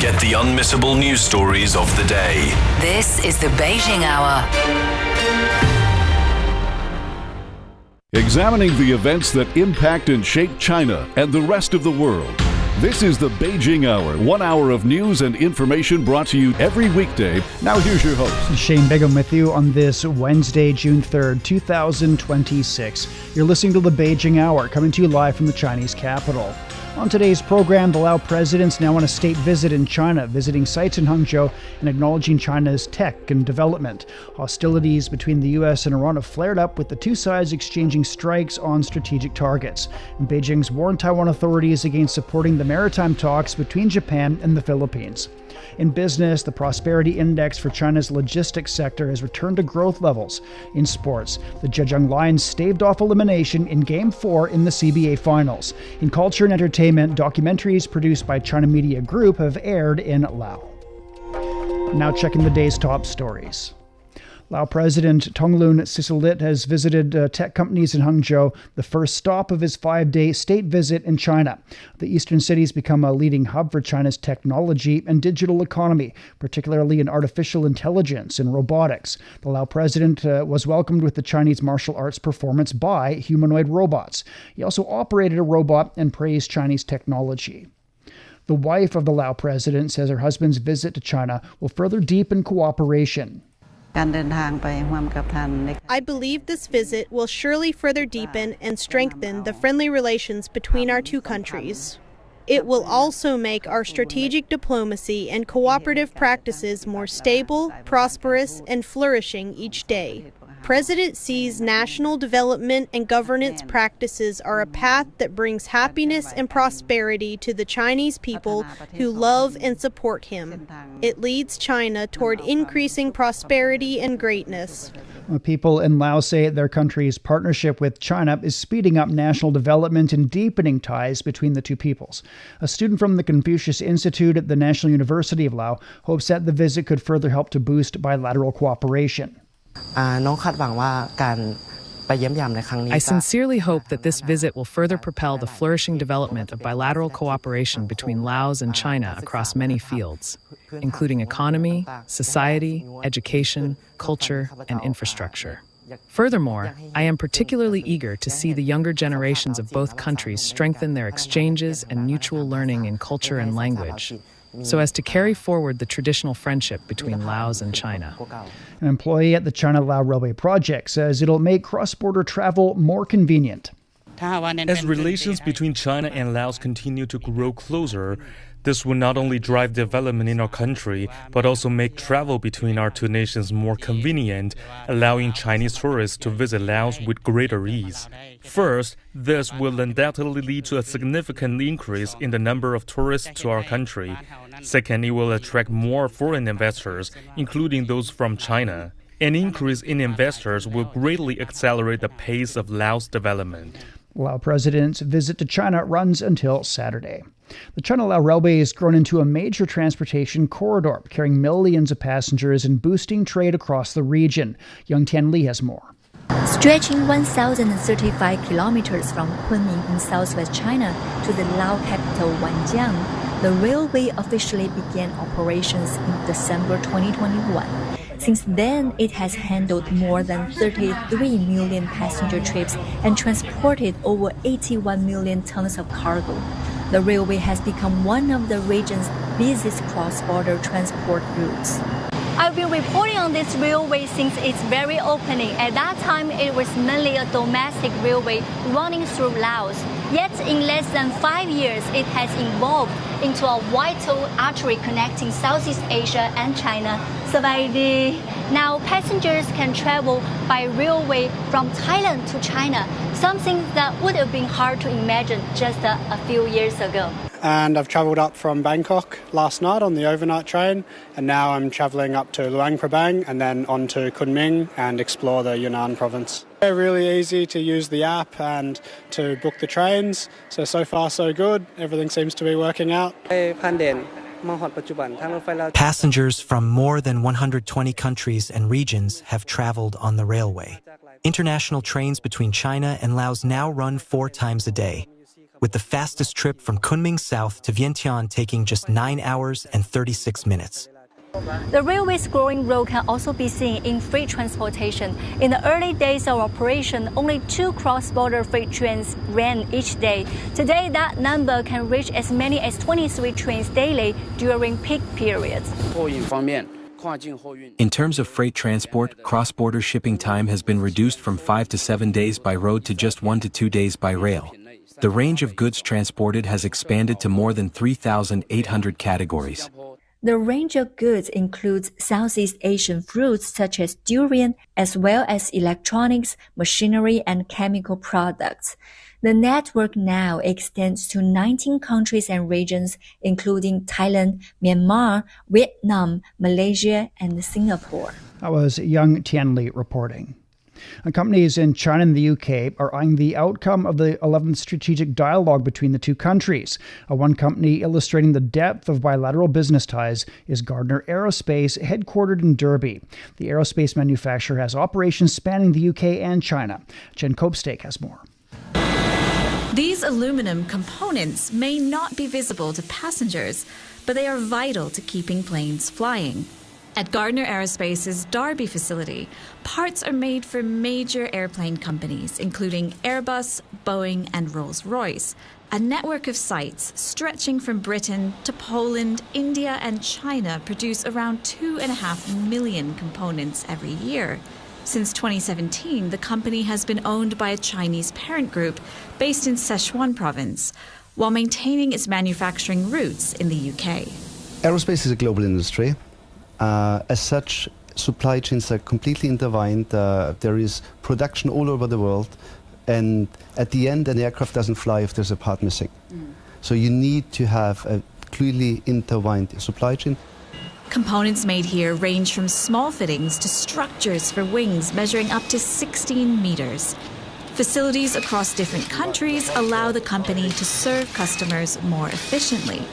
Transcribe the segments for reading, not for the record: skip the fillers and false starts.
Get the unmissable news stories of the day. This is the Beijing Hour. Examining the events that impact and shape China and the rest of the world. This is the Beijing Hour, 1 hour of news and information brought to you every weekday. Now here's your host. Shane Bigham with you on this Wednesday, June 3rd, 2026. You're listening to the Beijing Hour, coming to you live from the Chinese capital. On today's program, the Lao president's now on a state visit in China, visiting sites in Hangzhou and acknowledging China's tech and development. Hostilities between the U.S. and Iran have flared up, with the two sides exchanging strikes on strategic targets. And Beijing's warned Taiwan authorities against supporting the maritime talks between Japan and the Philippines. In business, the Prosperity Index for China's logistics sector has returned to growth levels. In sports, the Zhejiang Lions staved off elimination in Game 4 in the CBA Finals. In culture and entertainment, documentaries produced by China Media Group have aired in Lao. Now checking the day's top stories. Lao President Thongloun Sisoulith has visited tech companies in Hangzhou, the first stop of his 5-day state visit in China. The eastern city has become a leading hub for China's technology and digital economy, particularly in artificial intelligence and robotics. The Lao president was welcomed with the Chinese martial arts performance by humanoid robots. He also operated a robot and praised Chinese technology. The wife of the Lao president says her husband's visit to China will further deepen cooperation. I believe this visit will surely further deepen and strengthen the friendly relations between our two countries. It will also make our strategic diplomacy and cooperative practices more stable, prosperous, and flourishing each day. President Xi's national development and governance practices are a path that brings happiness and prosperity to the Chinese people who love and support him. It leads China toward increasing prosperity and greatness. People in Laos say their country's partnership with China is speeding up national development and deepening ties between the two peoples. A student from the Confucius Institute at the National University of Laos hopes that the visit could further help to boost bilateral cooperation. I sincerely hope that this visit will further propel the flourishing development of bilateral cooperation between Laos and China across many fields, including economy, society, education, culture, and infrastructure. Furthermore, I am particularly eager to see the younger generations of both countries strengthen their exchanges and mutual learning in culture and language, so as to carry forward the traditional friendship between Laos and China. An employee at the China-Lao Railway Project says it'll make cross-border travel more convenient. As relations between China and Laos continue to grow closer, this will not only drive development in our country, but also make travel between our two nations more convenient, allowing Chinese tourists to visit Laos with greater ease. First, this will undoubtedly lead to a significant increase in the number of tourists to our country. Second, it will attract more foreign investors, including those from China. An increase in investors will greatly accelerate the pace of Laos development. Lao president's visit to China runs until Saturday. The China-Lao Railway has grown into a major transportation corridor, carrying millions of passengers and boosting trade across the region. Young Tian Li has more. Stretching 1,035 kilometers from Kunming in southwest China to the Lao capital Wanjiang, the railway officially began operations in December 2021. Since then, it has handled more than 33 million passenger trips and transported over 81 million tons of cargo. The railway has become one of the region's busiest cross-border transport routes. I've been reporting on this railway since its very opening. At that time, it was mainly a domestic railway running through Laos. Yet, in less than 5 years, it has evolved into a vital artery connecting Southeast Asia and China. Now, passengers can travel by railway from Thailand to China, something that would have been hard to imagine just a few years ago. And I've travelled up from Bangkok last night on the overnight train, and now I'm travelling up to Luang Prabang and then on to Kunming and explore the Yunnan province. They're really easy to use the app and to book the trains, so far so good. Everything seems to be working out. Passengers from more than 120 countries and regions have travelled on the railway. International trains between China and Laos now run 4 times a day. with the fastest trip from Kunming South to Vientiane taking just 9 hours and 36 minutes. The railway's growing role can also be seen in freight transportation. In the early days of operation, only 2 cross-border freight trains ran each day. Today, that number can reach as many as 23 trains daily during peak periods. In terms of freight transport, cross-border shipping time has been reduced from 5 to 7 days by road to just 1 to 2 days by rail. The range of goods transported has expanded to more than 3,800 categories. The range of goods includes Southeast Asian fruits such as durian, as well as electronics, machinery, and chemical products. The network now extends to 19 countries and regions, including Thailand, Myanmar, Vietnam, Malaysia, and Singapore. That was Young Tianli reporting. Companies in China and the UK are eyeing the outcome of the 11th strategic dialogue between the two countries. One company illustrating the depth of bilateral business ties is Gardner Aerospace, headquartered in Derby. The aerospace manufacturer has operations spanning the UK and China. Jen Copestake has more. These aluminum components may not be visible to passengers, but they are vital to keeping planes flying. At Gardner Aerospace's Derby facility, parts are made for major airplane companies, including Airbus, Boeing, and Rolls-Royce. A network of sites stretching from Britain to Poland, India, and China produce around 2.5 million components every year. Since 2017, the company has been owned by a Chinese parent group based in Sichuan province, while maintaining its manufacturing roots in the UK. Aerospace is a global industry. As such, supply chains are completely intertwined. There is production all over the world. And at the end, an aircraft doesn't fly if there's a part missing. So you need to have a clearly intertwined supply chain. Components made here range from small fittings to structures for wings measuring up to 16 meters. Facilities across different countries allow the company to serve customers more efficiently.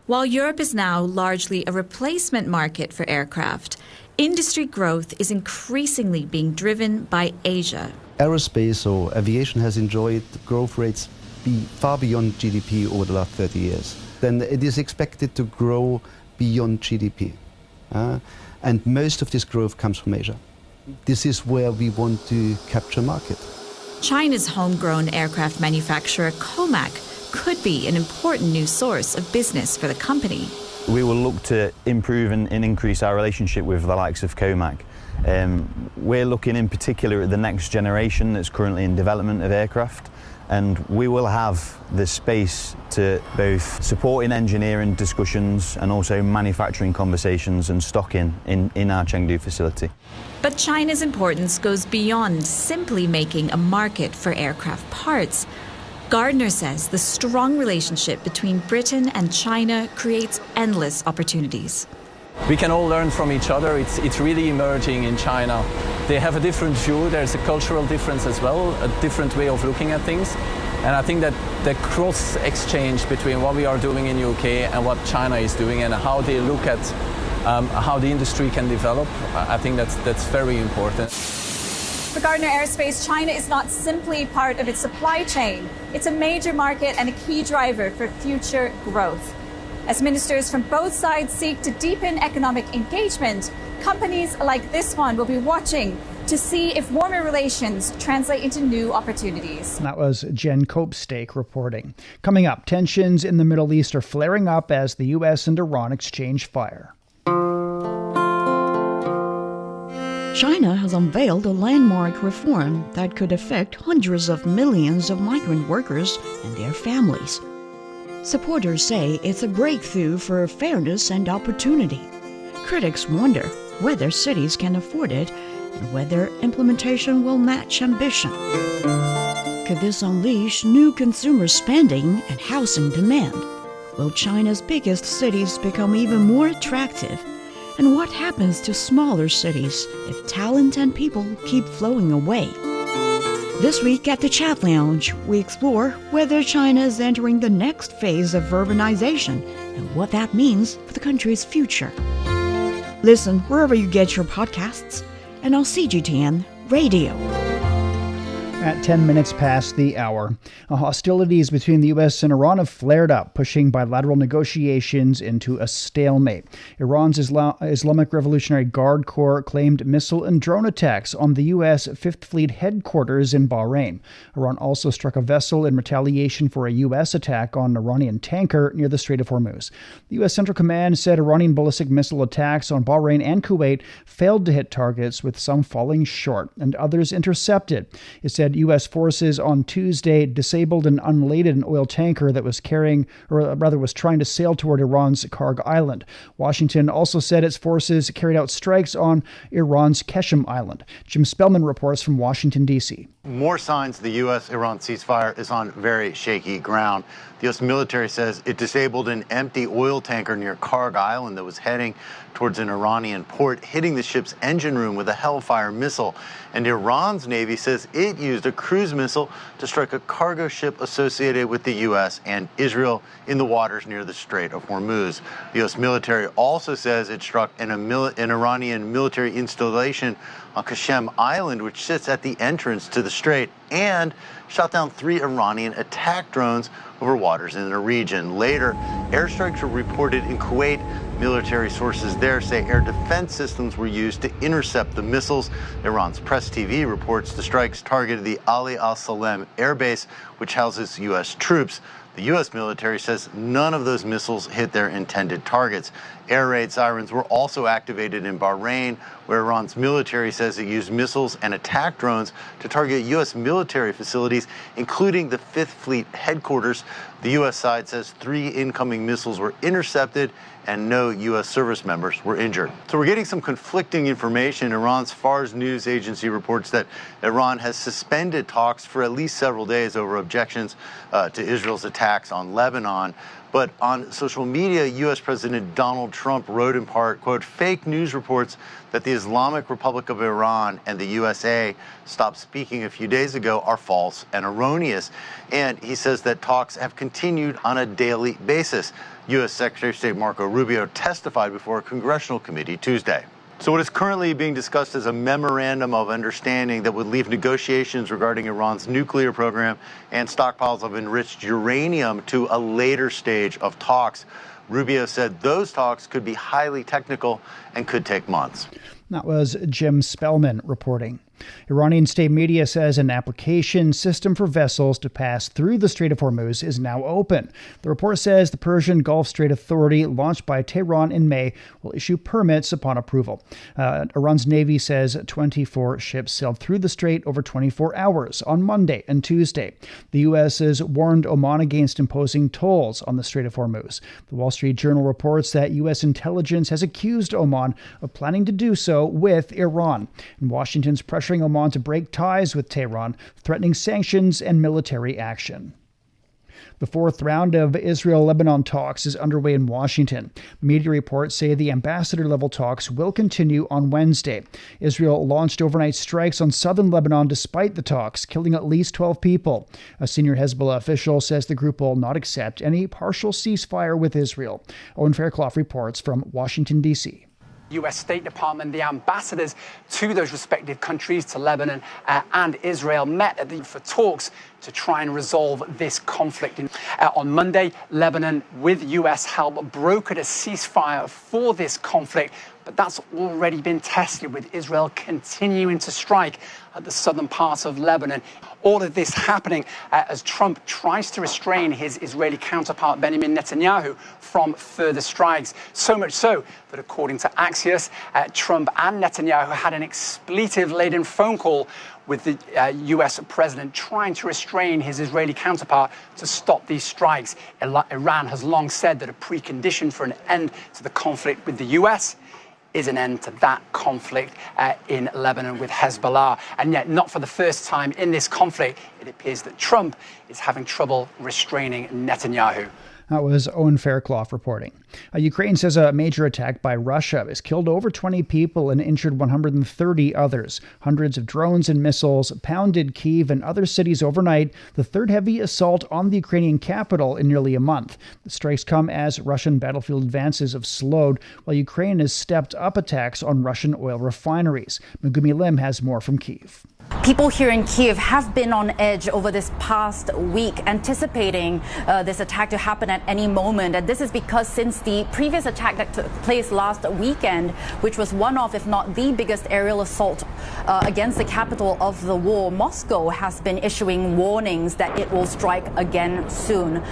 While Europe is now largely a replacement market for aircraft, industry growth is increasingly being driven by Asia. Aerospace or aviation has enjoyed growth rates far beyond GDP over the last 30 years. Then it is expected to grow beyond GDP. And most of this growth comes from Asia. This is where we want to capture market. China's homegrown aircraft manufacturer Comac could be an important new source of business for the company. We will look to improve and increase our relationship with the likes of Comac. We're looking in particular at the next generation that's currently in development of aircraft, and we will have the space to both support in engineering discussions and also manufacturing conversations and stocking in our Chengdu facility. But China's importance goes beyond simply making a market for aircraft parts. Gardner says the strong relationship between Britain and China creates endless opportunities. We can all learn from each other. It's really emerging in China. They have a different view. There's a cultural difference as well, a different way of looking at things. And I think that the cross-exchange between what we are doing in UK and what China is doing and how they look at how the industry can develop, I think that's very important. For Gardner Aerospace, China is not simply part of its supply chain. It's a major market and a key driver for future growth. As ministers from both sides seek to deepen economic engagement, companies like this one will be watching to see if warmer relations translate into new opportunities. That was Jen Copestake reporting. Coming up, tensions in the Middle East are flaring up as the U.S. and Iran exchange fire. China has unveiled a landmark reform that could affect hundreds of millions of migrant workers and their families. Supporters say it's a breakthrough for fairness and opportunity. Critics wonder whether cities can afford it and whether implementation will match ambition. Could this unleash new consumer spending and housing demand? Will China's biggest cities become even more attractive? And what happens to smaller cities if talent and people keep flowing away? This week at the Chat Lounge, we explore whether China is entering the next phase of urbanization and what that means for the country's future. Listen wherever you get your podcasts and on CGTN Radio. At 10 minutes past the hour, hostilities between the U.S. and Iran have flared up, pushing bilateral negotiations into a stalemate. Iran's Islamic Revolutionary Guard Corps claimed missile and drone attacks on the U.S. Fifth Fleet headquarters in Bahrain. Iran also struck a vessel in retaliation for a U.S. attack on an Iranian tanker near the Strait of Hormuz. The U.S. Central Command said Iranian ballistic missile attacks on Bahrain and Kuwait failed to hit targets, with some falling short and others intercepted. It said U.S. forces on Tuesday disabled and unladed an oil tanker that was trying to sail toward Iran's Karg Island. Washington also said its forces carried out strikes on Iran's Keshem Island. Jim Spellman reports from Washington, D.C. More signs the U.S.-Iran ceasefire is on very shaky ground. The U.S. military says it disabled an empty oil tanker near Karg Island that was heading towards an Iranian port, hitting the ship's engine room with a Hellfire missile. And Iran's Navy says it used a cruise missile to strike a cargo ship associated with the U.S. and Israel in the waters near the Strait of Hormuz. The U.S. military also says it struck an Iranian military installation on Keshem Island, which sits at the entrance to the strait, and shot down 3 Iranian attack drones over waters in the region. Later, airstrikes were reported in Kuwait. Military sources there say air defense systems were used to intercept the missiles. Iran's Press TV reports the strikes targeted the Ali al-Salem air base, which houses U.S. troops. The U.S. military says none of those missiles hit their intended targets. Air raid sirens were also activated in Bahrain, where Iran's military says it used missiles and attack drones to target U.S. military facilities, including the Fifth Fleet headquarters. The U.S. side says 3 incoming missiles were intercepted and no U.S. service members were injured. So we're getting some conflicting information. Iran's Fars news agency reports that Iran has suspended talks for at least several days over objections to Israel's attacks on Lebanon. But on social media, U.S. President Donald Trump wrote in part, quote, "Fake news reports that the Islamic Republic of Iran and the USA stopped speaking a few days ago are false and erroneous." And he says that talks have continued on a daily basis. U.S. Secretary of State Marco Rubio testified before a congressional committee Tuesday. So what is currently being discussed is a memorandum of understanding that would leave negotiations regarding Iran's nuclear program and stockpiles of enriched uranium to a later stage of talks. Rubio said those talks could be highly technical and could take months. That was Jim Spellman reporting. Iranian state media says an application system for vessels to pass through the Strait of Hormuz is now open. The report says the Persian Gulf Strait Authority, launched by Tehran in May, will issue permits upon approval. Iran's Navy says 24 ships sailed through the strait over 24 hours on Monday and Tuesday. The U.S. has warned Oman against imposing tolls on the Strait of Hormuz. The Wall Street Journal reports that U.S. intelligence has accused Oman of planning to do so with Iran. And Washington's pressuring Oman to break ties with Tehran, threatening sanctions and military action. The 4th round of Israel-Lebanon talks is underway in Washington. Media reports say the ambassador-level talks will continue on Wednesday. Israel launched overnight strikes on southern Lebanon despite the talks, killing at least 12 people. A senior Hezbollah official says the group will not accept any partial ceasefire with Israel. Owen Fairclough reports from Washington, D.C. U.S. State Department, the ambassadors to those respective countries, to Lebanon and Israel, met for talks to try and resolve this conflict. On Monday, Lebanon, with U.S. help, brokered a ceasefire for this conflict, but that's already been tested, with Israel continuing to strike at the southern part of Lebanon. All of this happening as Trump tries to restrain his Israeli counterpart Benjamin Netanyahu from further strikes. So much so that, according to Axios, Trump and Netanyahu had an expletive-laden phone call with the U.S. president trying to restrain his Israeli counterpart to stop these strikes. Iran has long said that a precondition for an end to the conflict with the U.S. is an end to that conflict in Lebanon with Hezbollah. And yet, not for the first time in this conflict, it appears that Trump is having trouble restraining Netanyahu. That was Owen Fairclough reporting. Ukraine says a major attack by Russia has killed over 20 people and injured 130 others. Hundreds of drones and missiles pounded Kyiv and other cities overnight, the 3rd heavy assault on the Ukrainian capital in nearly a month. The strikes come as Russian battlefield advances have slowed, while Ukraine has stepped up attacks on Russian oil refineries. Megumi Lim has more from Kyiv. People here in Kiev have been on edge over this past week, anticipating this attack to happen at any moment. And this is because since the previous attack that took place last weekend, which was one of, if not the biggest aerial assault against the capital of the war, Moscow has been issuing warnings that it will strike again soon,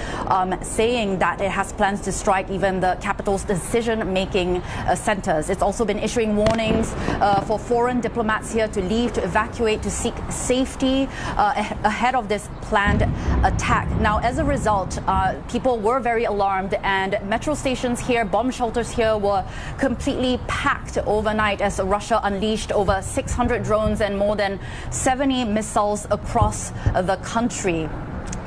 saying that it has plans to strike even the capital's decision-making centers. It's also been issuing warnings for foreign diplomats here to leave, to evacuate, to seek safety ahead of this planned attack. Now, as a result, people were very alarmed, and metro stations here, bomb shelters here, were completely packed overnight as Russia unleashed over 600 drones and more than 70 missiles across the country.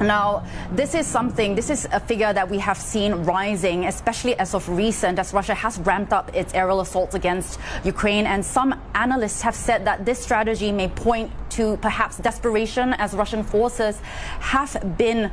Now, this is a figure that we have seen rising, especially as of recent, as Russia has ramped up its aerial assaults against Ukraine. And some analysts have said that this strategy may point to perhaps desperation, as Russian forces have been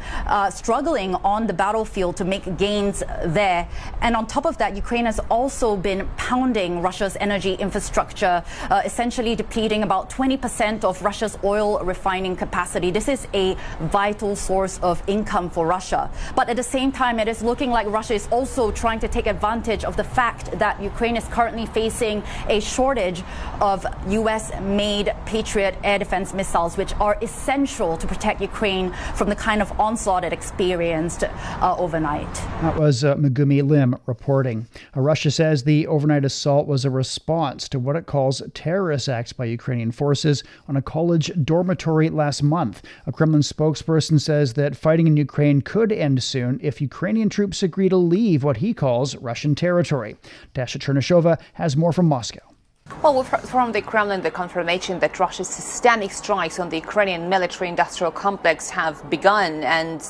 struggling on the battlefield to make gains there. And on top of that, Ukraine has also been pounding Russia's energy infrastructure, essentially depleting about 20% of Russia's oil refining capacity. This is a vital source of income for Russia. But at the same time, it is looking like Russia is also trying to take advantage of the fact that Ukraine is currently facing a shortage of US-made Patriot air defense missiles, which are essential to protect Ukraine from the kind of onslaught it experienced overnight. That was Megumi Lim reporting. Russia says the overnight assault was a response to what it calls terrorist acts by Ukrainian forces on a college dormitory last month. A Kremlin spokesperson says that fighting in Ukraine could end soon if Ukrainian troops agree to leave what he calls Russian territory. Dasha Chernyshova has more from Moscow. Well, we've heard from the Kremlin the confirmation that Russia's systemic strikes on the Ukrainian military-industrial complex have begun, and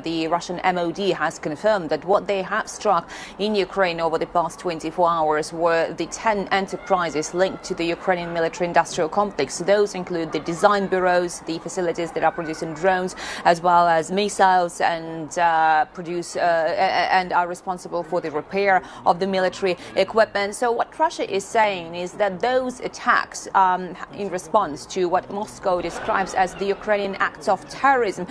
the Russian MOD has confirmed that what they have struck in Ukraine over the past 24 hours were the 10 enterprises linked to the Ukrainian military-industrial complex. Those include the design bureaus, the facilities that are producing drones, as well as missiles, and and are responsible for the repair of the military equipment. So what Russia is saying is that those attacks in response to what Moscow describes as the Ukrainian acts of terrorism,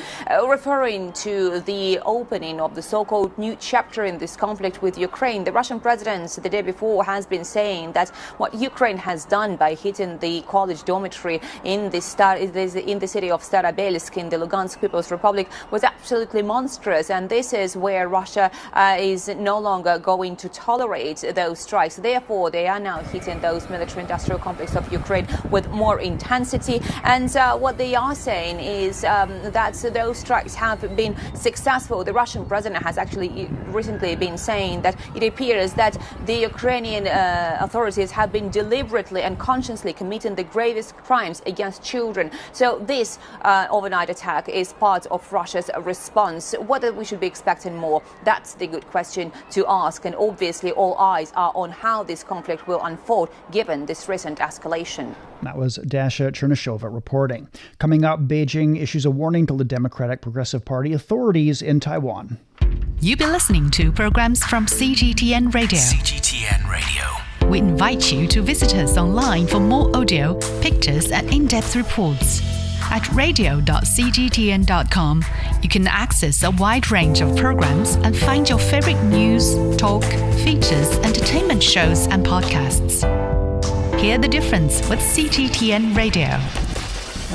referring to the opening of the so-called new chapter in this conflict with Ukraine. The Russian president the day before has been saying that what Ukraine has done by hitting the college dormitory in the city of Starobelsk in the Lugansk People's Republic was absolutely monstrous, and this is where Russia is no longer going to tolerate those strikes. Therefore, they are now hitting those military-industrial complex of Ukraine with more intensity. And what they are saying is that those strikes have been successful. The Russian president has actually recently been saying that it appears that the Ukrainian authorities have been deliberately and consciously committing the gravest crimes against children. So this overnight attack is part of Russia's response. Whether we should be expecting more, that's the good question to ask. And obviously all eyes are on how this conflict will unfold given this recent escalation. That was Dasha Chernyshova reporting. Coming up, Beijing issues a warning to the Democratic Progressive Party authorities in Taiwan. You've been listening to programs from CGTN Radio. CGTN Radio. We invite you to visit us online for more audio, pictures, and in-depth reports. At radio.cgtn.com, you can access a wide range of programs and find your favorite news, talk, features, entertainment shows, and podcasts. Hear the difference with CGTN Radio.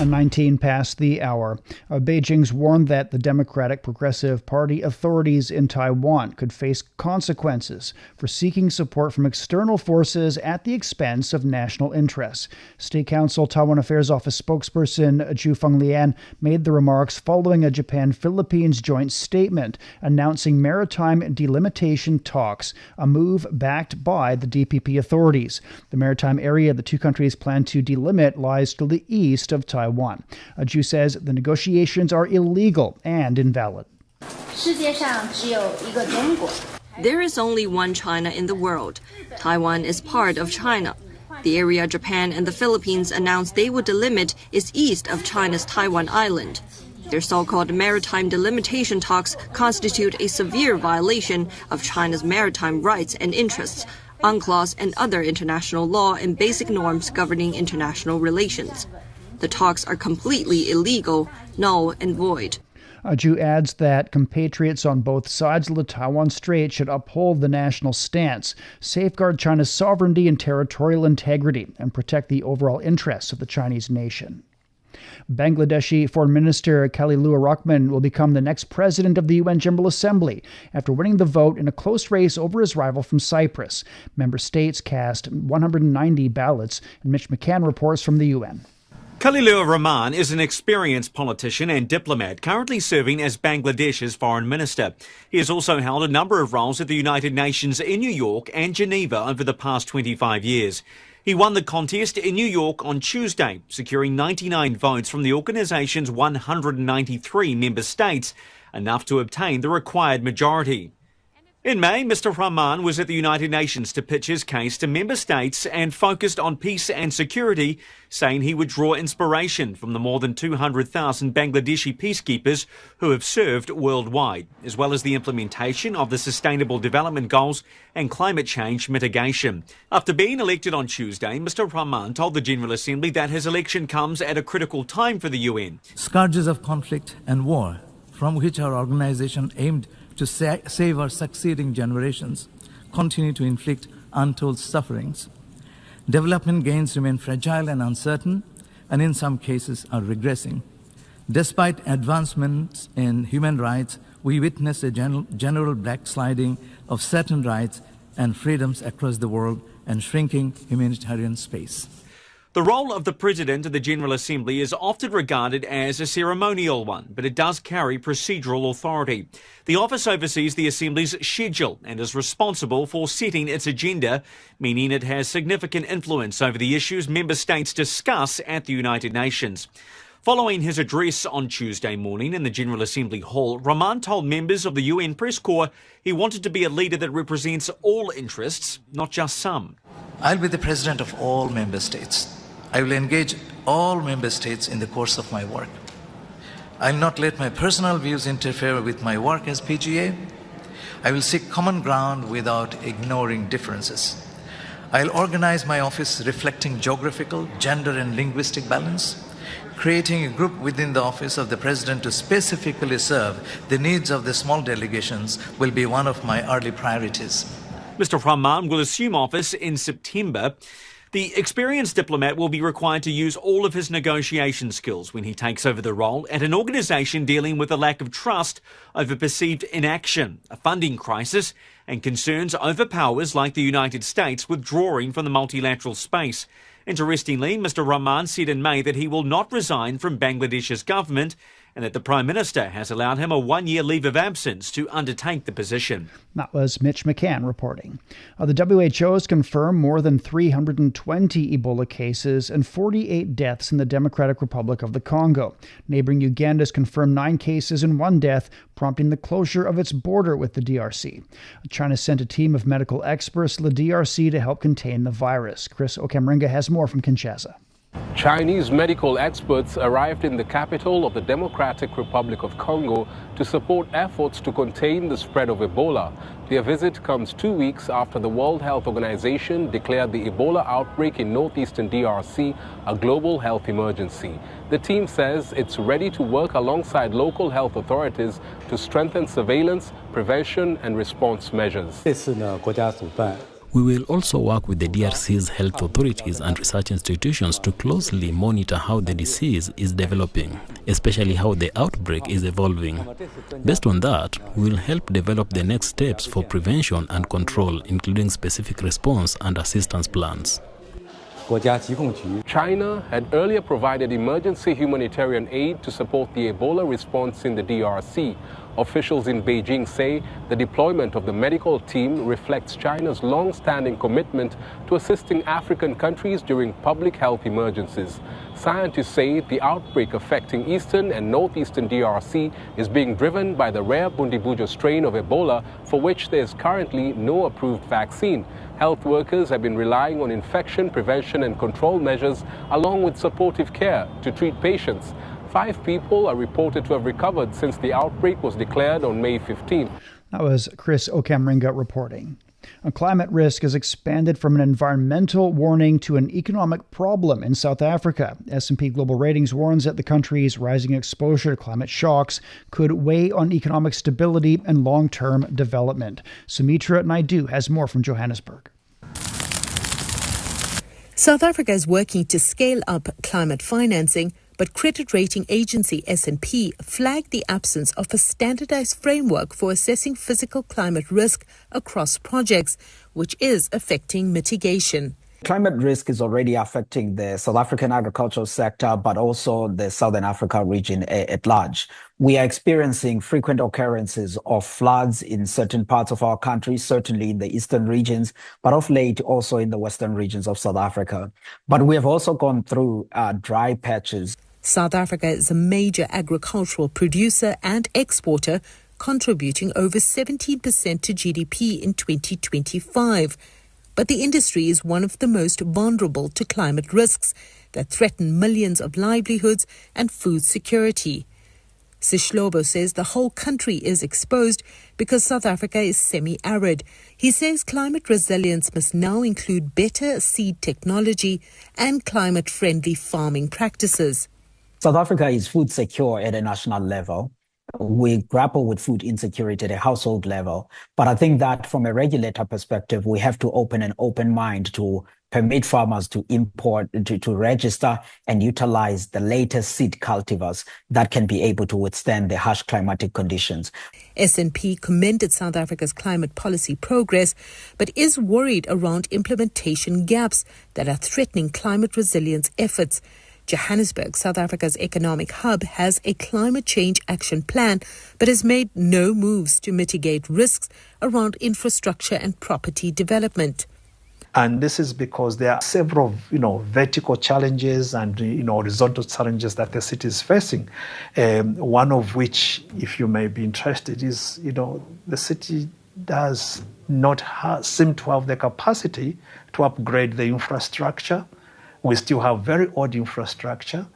19 past the hour. Beijing's warned that the Democratic Progressive Party authorities in Taiwan could face consequences for seeking support from external forces at the expense of national interests. State Council Taiwan Affairs Office spokesperson Zhu Fenglian made the remarks following a Japan-Philippines joint statement announcing maritime delimitation talks, a move backed by the DPP authorities. The maritime area the two countries plan to delimit lies to the east of Taiwan. Zhu says the negotiations are illegal and invalid. There is only one China in the world. Taiwan is part of China. The area Japan and the Philippines announced they would delimit is east of China's Taiwan Island. Their so-called maritime delimitation talks constitute a severe violation of China's maritime rights and interests, UNCLOS and other international law and basic norms governing international relations. The talks are completely illegal, null and void. Zhu adds that compatriots on both sides of the Taiwan Strait should uphold the national stance, safeguard China's sovereignty and territorial integrity, and protect the overall interests of the Chinese nation. Bangladeshi Foreign Minister Khalilur Rahman will become the next president of the UN General Assembly after winning the vote in a close race over his rival from Cyprus. Member states cast 190 ballots, and Mitch McCann reports from the UN. Khalilur Rahman is an experienced politician and diplomat currently serving as Bangladesh's foreign minister. He has also held a number of roles at the United Nations in New York and Geneva over the past 25 years. He won the contest in New York on Tuesday, securing 99 votes from the organization's 193 member states, enough to obtain the required majority. In May, Mr. Rahman was at the United Nations to pitch his case to member states and focused on peace and security, saying he would draw inspiration from the more than 200,000 Bangladeshi peacekeepers who have served worldwide, as well as the implementation of the Sustainable Development Goals and climate change mitigation. After being elected on Tuesday, Mr. Rahman told the General Assembly that his election comes at a critical time for the UN. Scourges of conflict and war, from which our organization aimed to save our succeeding generations, continue to inflict untold sufferings. Development gains remain fragile and uncertain, and in some cases are regressing. Despite advancements in human rights, we witness a general backsliding of certain rights and freedoms across the world and shrinking humanitarian space. The role of the President of the General Assembly is often regarded as a ceremonial one, but it does carry procedural authority. The office oversees the Assembly's schedule and is responsible for setting its agenda, meaning it has significant influence over the issues member states discuss at the United Nations. Following his address on Tuesday morning in the General Assembly Hall, Rahman told members of the UN Press Corps he wanted to be a leader that represents all interests, not just some. I'll be the president of all member states. I will engage all member states in the course of my work. I'll not let my personal views interfere with my work as PGA. I will seek common ground without ignoring differences. I'll organize my office reflecting geographical, gender and linguistic balance. Creating a group within the office of the President to specifically serve the needs of the small delegations will be one of my early priorities. Mr. Rahman will assume office in September. The experienced diplomat will be required to use all of his negotiation skills when he takes over the role at an organisation dealing with a lack of trust over perceived inaction, a funding crisis, and concerns over powers like the United States withdrawing from the multilateral space. Interestingly, Mr. Rahman said in May that he will not resign from Bangladesh's government and that the Prime Minister has allowed him a one-year leave of absence to undertake the position. That was Mitch McCann reporting. The WHO has confirmed more than 320 Ebola cases and 48 deaths in the Democratic Republic of the Congo. Neighboring Uganda has confirmed 9 cases and 1 death, prompting the closure of its border with the DRC. China sent a team of medical experts to the DRC to help contain the virus. Chris Okamringa has more from Kinshasa. Chinese medical experts arrived in the capital of the Democratic Republic of Congo to support efforts to contain the spread of Ebola. Their visit comes 2 weeks after the World Health Organization declared the Ebola outbreak in northeastern DRC a global health emergency. The team says it's ready to work alongside local health authorities to strengthen surveillance, prevention and response measures. We will also work with the DRC's health authorities and research institutions to closely monitor how the disease is developing, especially how the outbreak is evolving. Based on that, we will help develop the next steps for prevention and control, including specific response and assistance plans. China had earlier provided emergency humanitarian aid to support the Ebola response in the DRC. Officials in Beijing say the deployment of the medical team reflects China's long-standing commitment to assisting African countries during public health emergencies. Scientists say the outbreak affecting eastern and northeastern DRC is being driven by the rare Bundibujo strain of Ebola, for which there is currently no approved vaccine. Health workers have been relying on infection prevention and control measures along with supportive care to treat patients. 5 people are reported to have recovered since the outbreak was declared on May 15. That was Chris Okamringa reporting. A climate risk has expanded from an environmental warning to an economic problem in South Africa. S&P Global Ratings warns that the country's rising exposure to climate shocks could weigh on economic stability and long-term development. Sumitra Naidu has more from Johannesburg. South Africa is working to scale up climate financing, but credit rating agency S&P flagged the absence of a standardized framework for assessing physical climate risk across projects, which is affecting mitigation. Climate risk is already affecting the South African agricultural sector, but also the Southern Africa region at large. We are experiencing frequent occurrences of floods in certain parts of our country, certainly in the eastern regions, but of late also in the western regions of South Africa. But we have also gone through dry patches. South Africa is a major agricultural producer and exporter, contributing over 17% to GDP in 2025. But the industry is one of the most vulnerable to climate risks that threaten millions of livelihoods and food security. Sihlobo says the whole country is exposed because South Africa is semi-arid. He says climate resilience must now include better seed technology and climate-friendly farming practices. South Africa is food secure at a national level. We grapple with food insecurity at a household level. But I think that from a regulator perspective, we have to open an open mind to permit farmers to import, to register and utilize the latest seed cultivars that can be able to withstand the harsh climatic conditions. S&P commended South Africa's climate policy progress, but is worried around implementation gaps that are threatening climate resilience efforts. Johannesburg, South Africa's economic hub, has a climate change action plan, but has made no moves to mitigate risks around infrastructure and property development. And this is because there are several, vertical challenges and, horizontal challenges that the city is facing. One of which, if you may be interested, is, the city does not seem to have the capacity to upgrade the infrastructure. We still have very old infrastructure.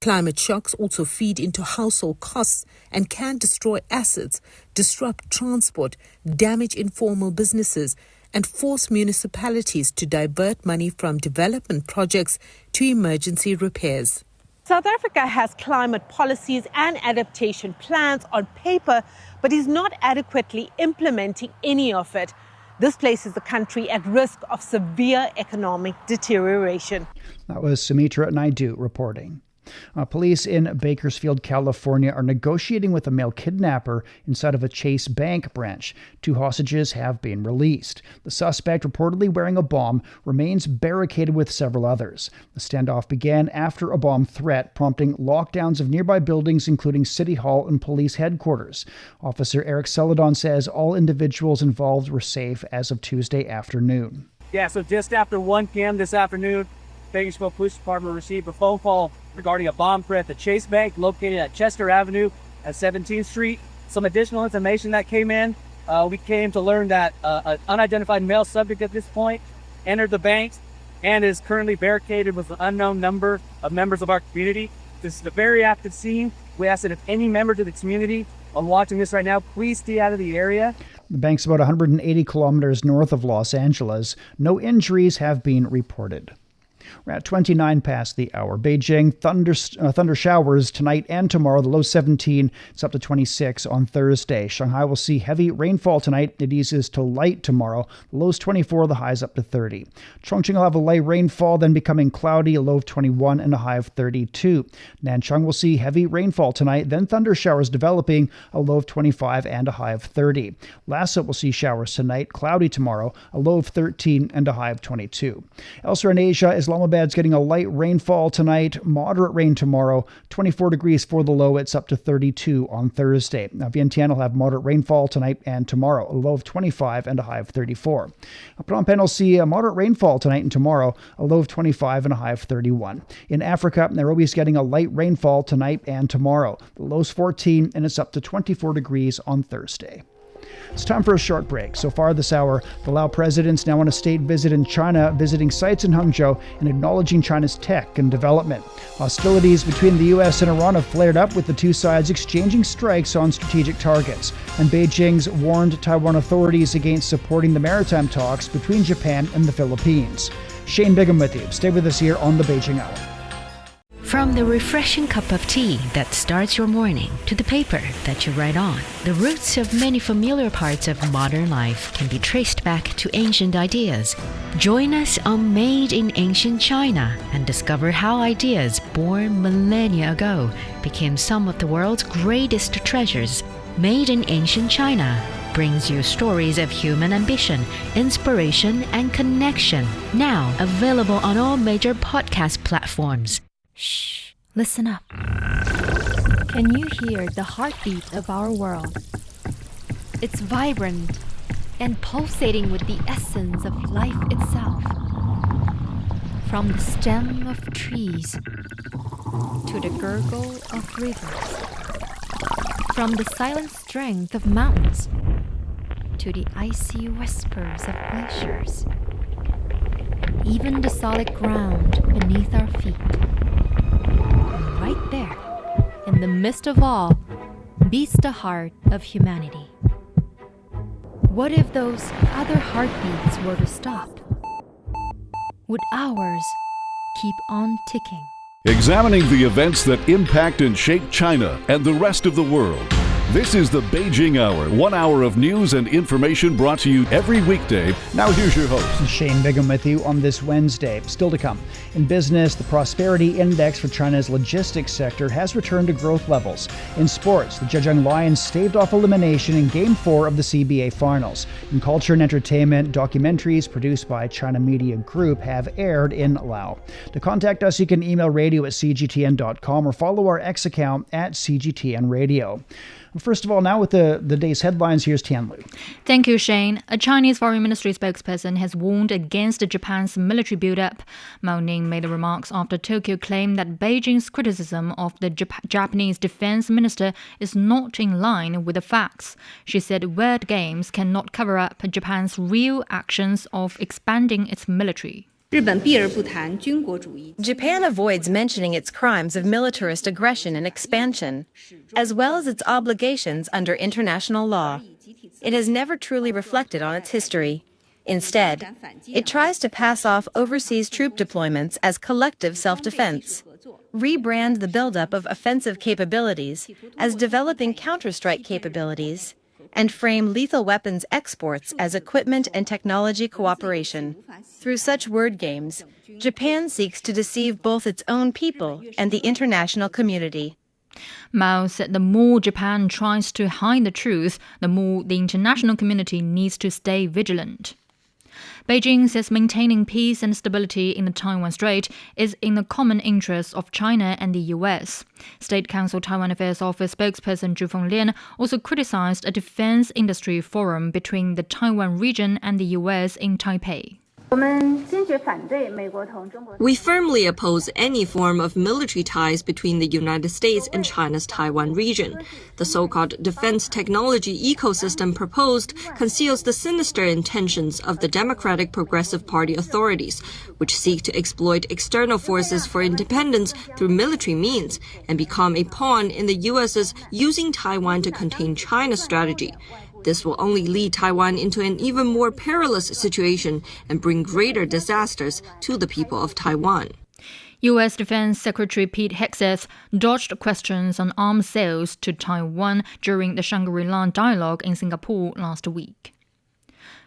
Climate shocks also feed into household costs and can destroy assets, disrupt transport, damage informal businesses, and force municipalities to divert money from development projects to emergency repairs. South Africa has climate policies and adaptation plans on paper, but is not adequately implementing any of it. This places the country at risk of severe economic deterioration. That was Sumitra Naidu reporting. Police in Bakersfield, California are negotiating with a male kidnapper inside of a Chase Bank branch. 2 hostages have been released. The suspect, reportedly wearing a bomb, remains barricaded with several others. The standoff began after a bomb threat, prompting lockdowns of nearby buildings, including City Hall and police headquarters. Officer Eric Celadon says all individuals involved were safe as of Tuesday afternoon. Yeah, so just after 1 p.m. this afternoon, Bakersfield Police Department received a phone call regarding a bomb threat at the Chase Bank located at Chester Avenue at 17th Street. Some additional information that came in. We came to learn that an unidentified male subject at this point entered the bank and is currently barricaded with an unknown number of members of our community. This is a very active scene. We ask that if any members of the community are watching this right now, please stay out of the area. The bank's about 180 kilometers north of Los Angeles. No injuries have been reported. We're at 29 past the hour. Beijing, thunder showers tonight and tomorrow. The low 17. It's up to 26 on Thursday. Shanghai will see heavy rainfall tonight. It eases to light tomorrow. The low's 24. The high's up to 30. Chongqing will have a light rainfall, then becoming cloudy. A low of 21 and a high of 32. Nanchang will see heavy rainfall tonight, then thunder showers developing. A low of 25 and a high of 30. Lhasa will see showers tonight. Cloudy tomorrow. A low of 13 and a high of 22. Elsewhere in Asia, Islamabad's getting a light rainfall tonight, moderate rain tomorrow, 24 degrees for the low. It's up to 32 on Thursday. Now, Vientiane will have moderate rainfall tonight and tomorrow, a low of 25 and a high of 34. Phnom Penh will see a moderate rainfall tonight and tomorrow, a low of 25 and a high of 31. In Africa, Nairobi is getting a light rainfall tonight and tomorrow. The low's 14 and it's up to 24 degrees on Thursday. It's time for a short break. So far this hour, the Lao president's now on a state visit in China, visiting sites in Hangzhou and acknowledging China's tech and development. Hostilities between the U.S. and Iran have flared up, with the two sides exchanging strikes on strategic targets. And Beijing's warned Taiwan authorities against supporting the maritime talks between Japan and the Philippines. Shane Bigham with you. Stay with us here on the Beijing Hour. From the refreshing cup of tea that starts your morning to the paper that you write on, the roots of many familiar parts of modern life can be traced back to ancient ideas. Join us on Made in Ancient China and discover how ideas born millennia ago became some of the world's greatest treasures. Made in Ancient China brings you stories of human ambition, inspiration, and connection. Now available on all major podcast platforms. Shh, listen up. Can you hear the heartbeat of our world? It's vibrant and pulsating with the essence of life itself. From the stem of trees to the gurgle of rivers. From the silent strength of mountains to the icy whispers of glaciers. Even the solid ground beneath our feet. Right there, in the midst of all, beats the heart of humanity. What if those other heartbeats were to stop? Would ours keep on ticking? Examining the events that impact and shape China and the rest of the world. This is the Beijing Hour, 1 hour of news and information brought to you every weekday. Now here's your host, Shane Bigham with you on this Wednesday. Still to come. In business, the Prosperity Index for China's logistics sector has returned to growth levels. In sports, the Zhejiang Lions staved off elimination in Game 4 of the CBA Finals. In culture and entertainment, documentaries produced by China Media Group have aired in Lao. To contact us, you can email radio@cgtn.com or follow our X account @CGTNradio. First of all, now with the day's headlines, here's Tianlu. Thank you, Shane. A Chinese Foreign Ministry spokesperson has warned against Japan's military buildup. Mao Ning made the remarks after Tokyo claimed that Beijing's criticism of the Japanese defense minister is not in line with the facts. She said word games cannot cover up Japan's real actions of expanding its military. Japan avoids mentioning its crimes of militarist aggression and expansion, as well as its obligations under international law. It has never truly reflected on its history. Instead, it tries to pass off overseas troop deployments as collective self-defense, rebrand the buildup of offensive capabilities as developing counter-strike capabilities, and frame lethal weapons exports as equipment and technology cooperation. Through such word games, Japan seeks to deceive both its own people and the international community. Mao said the more Japan tries to hide the truth, the more the international community needs to stay vigilant. Beijing says maintaining peace and stability in the Taiwan Strait is in the common interest of China and the U.S. State Council Taiwan Affairs Office spokesperson Zhu Fenglian also criticized a defense industry forum between the Taiwan region and the U.S. in Taipei. We firmly oppose any form of military ties between the United States and China's Taiwan region. The so-called defense technology ecosystem proposed conceals the sinister intentions of the Democratic Progressive Party authorities, which seek to exploit external forces for independence through military means and become a pawn in the U.S.'s using Taiwan to contain China strategy. This will only lead Taiwan into an even more perilous situation and bring greater disasters to the people of Taiwan. U.S. Defense Secretary Pete Hegseth dodged questions on arms sales to Taiwan during the Shangri-La dialogue in Singapore last week.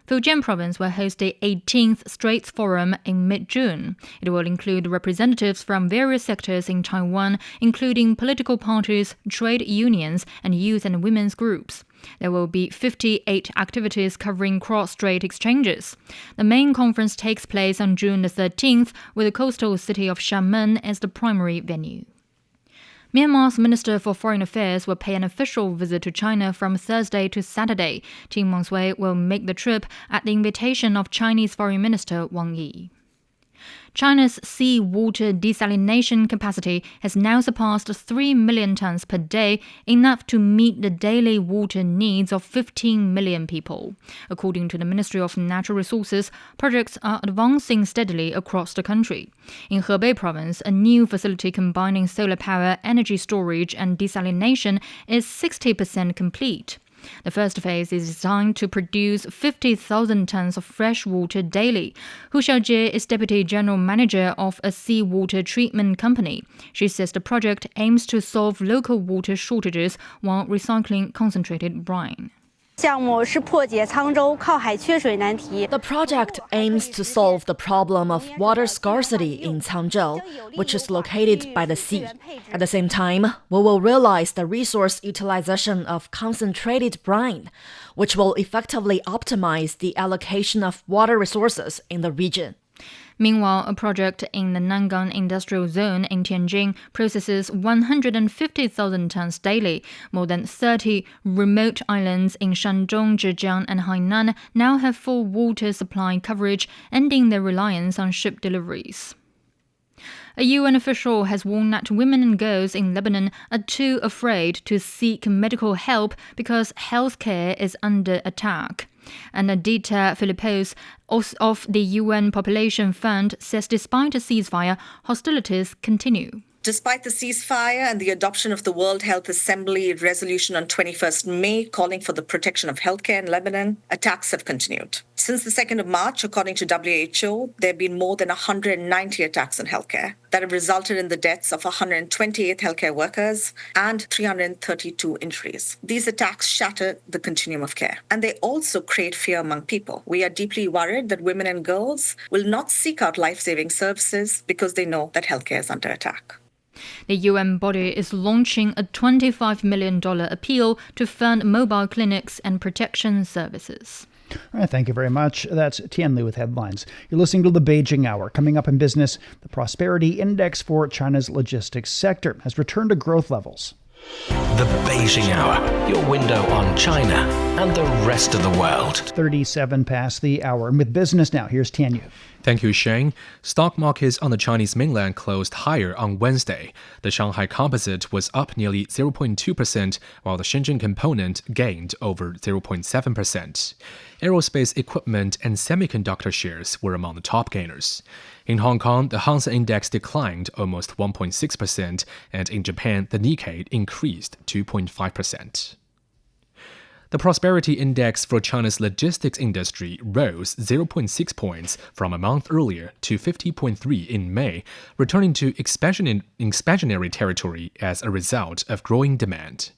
Fujian Province will host the 18th Straits Forum in mid-June. It will include representatives from various sectors in Taiwan, including political parties, trade unions, and youth and women's groups. There will be 58 activities covering cross-strait exchanges. The main conference takes place on June the 13th, with the coastal city of Xiamen as the primary venue. Myanmar's Minister for Foreign Affairs will pay an official visit to China from Thursday to Saturday. Ting Mongsui will make the trip at the invitation of Chinese Foreign Minister Wang Yi. China's seawater desalination capacity has now surpassed 3 million tons per day, enough to meet the daily water needs of 15 million people. According to the Ministry of Natural Resources, projects are advancing steadily across the country. In Hebei province, a new facility combining solar power, energy storage and desalination is 60% complete. The first phase is designed to produce 50,000 tons of fresh water daily. Hu Xiaojie is Deputy General Manager of a seawater treatment company. She says the project aims to solve local water shortages while recycling concentrated brine. The project aims to solve the problem of water scarcity in Hangzhou, which is located by the sea. At the same time, we will realize the resource utilization of concentrated brine, which will effectively optimize the allocation of water resources in the region. Meanwhile, a project in the Nangang Industrial Zone in Tianjin processes 150,000 tons daily. More than 30 remote islands in Shandong, Zhejiang and Hainan now have full water supply coverage, ending their reliance on ship deliveries. A UN official has warned that women and girls in Lebanon are too afraid to seek medical help because healthcare is under attack. And Adita Philippos of the UN Population Fund says despite a ceasefire, hostilities continue. Despite the ceasefire and the adoption of the World Health Assembly resolution on 21st May calling for the protection of healthcare in Lebanon, attacks have continued. Since the 2nd of March, according to WHO, there have been more than 190 attacks on healthcare that have resulted in the deaths of 128 healthcare workers and 332 injuries. These attacks shatter the continuum of care, and they also create fear among people. We are deeply worried that women and girls will not seek out life-saving services because they know that healthcare is under attack. The UN body is launching a $25 million appeal to fund mobile clinics and protection services. All right, thank you very much. That's Tian Li with headlines. You're listening to the Beijing Hour. Coming up in business, the prosperity index for China's logistics sector has returned to growth levels. The Beijing Hour, your window on China and the rest of the world. 37 past the hour. And with business now, here's Tian Yu. Thank you, Shane. Stock markets on the Chinese mainland closed higher on Wednesday. The Shanghai Composite was up nearly 0.2%, while the Shenzhen Component gained over 0.7%. Aerospace equipment and semiconductor shares were among the top gainers. In Hong Kong, the Hang Seng Index declined almost 1.6%, and in Japan, the Nikkei increased 2.5%. The Prosperity Index for China's logistics industry rose 0.6 points from a month earlier to 50.3 in May, returning to expansionary territory as a result of growing demand.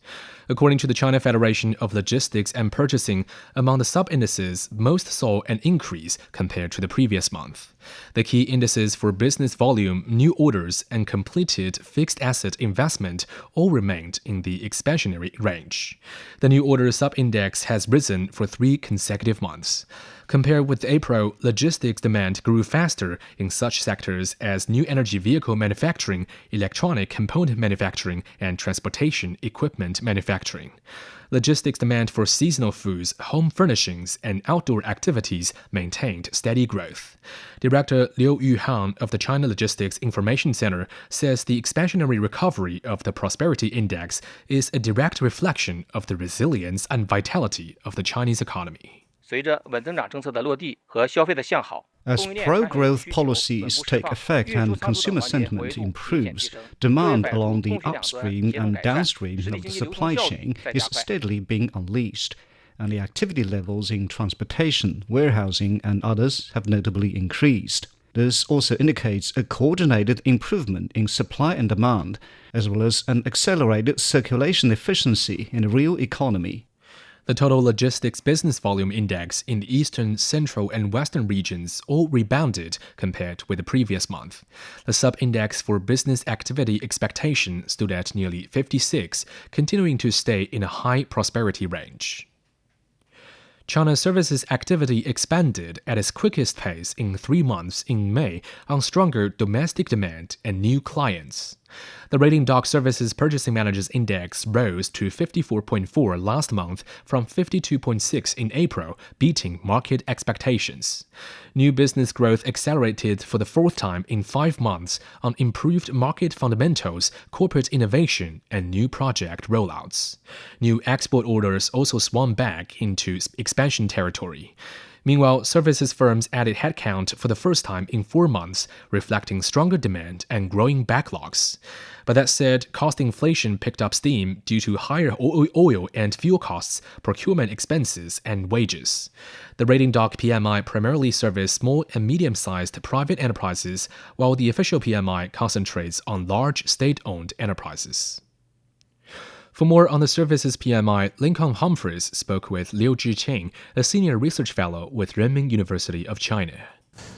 According to the China Federation of Logistics and Purchasing, among the sub-indices, most saw an increase compared to the previous month. The key indices for business volume, new orders, and completed fixed asset investment all remained in the expansionary range. The new order sub-index has risen for 3 consecutive months. Compared with April, logistics demand grew faster in such sectors as new energy vehicle manufacturing, electronic component manufacturing, and transportation equipment manufacturing. Logistics demand for seasonal foods, home furnishings, and outdoor activities maintained steady growth. Director Liu Yuhan of the China Logistics Information Center says the expansionary recovery of the Prosperity Index is a direct reflection of the resilience and vitality of the Chinese economy. As pro-growth policies take effect and consumer sentiment improves, demand along the upstream and downstream of the supply chain is steadily being unleashed, and the activity levels in transportation, warehousing, and others have notably increased. This also indicates a coordinated improvement in supply and demand, as well as an accelerated circulation efficiency in the real economy. The total logistics business volume index in the eastern, central, and western regions all rebounded compared with the previous month. The sub-index for business activity expectation stood at nearly 56, continuing to stay in a high prosperity range. China's services activity expanded at its quickest pace in 3 months in May on stronger domestic demand and new clients. The Rating Doc Services Purchasing Managers Index rose to 54.4 last month from 52.6 in April, beating market expectations. New business growth accelerated for the fourth time in 5 months on improved market fundamentals, corporate innovation, and new project rollouts. New export orders also swung back into expansion territory. Meanwhile, services firms added headcount for the first time in 4 months, reflecting stronger demand and growing backlogs. But that said, cost inflation picked up steam due to higher oil and fuel costs, procurement expenses, and wages. The Rating Doc PMI primarily serves small and medium-sized private enterprises, while the official PMI concentrates on large state-owned enterprises. For more on the services PMI, Lincoln Humphreys spoke with Liu Zhiqing, a senior research fellow with Renmin University of China.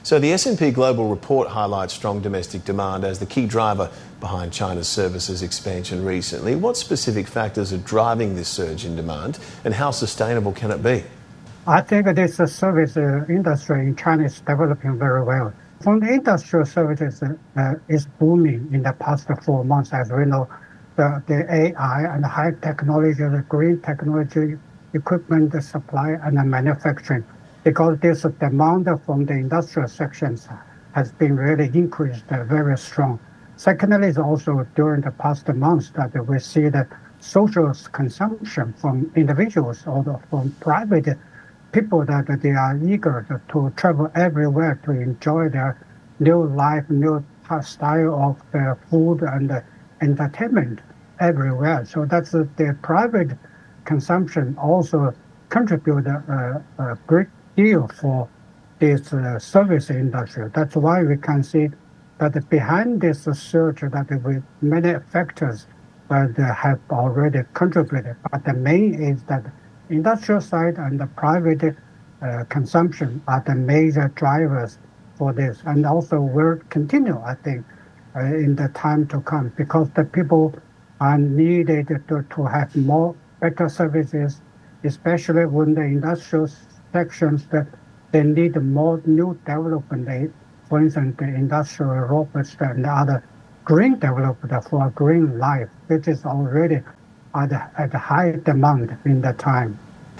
So the S&P Global report highlights strong domestic demand as the key driver behind China's services expansion recently. What specific factors are driving this surge in demand, and how sustainable can it be? I think this service industry in China is developing very well. From the industrial services is booming in the past 4 months, as we know. The AI and the high technology, the green technology, equipment, the supply, and the manufacturing. Because this demand from the industrial sections has been really increased very strong. Secondly, is also during the past months that we see that social consumption from individuals or from private people that they are eager to travel everywhere to enjoy their new life, new style of food and entertainment everywhere. So that's the private consumption also contribute a great deal for this service industry. That's why we can see that behind this surge that with many factors that have already contributed. But the main is that industrial side and the private consumption are the major drivers for this, and also will continue, I think, in the time to come, because the people are needed to have more better services, especially when the industrial sections that they need more new development. For instance, the industrial robots and other green development for a green life, which is already at high demand in the time.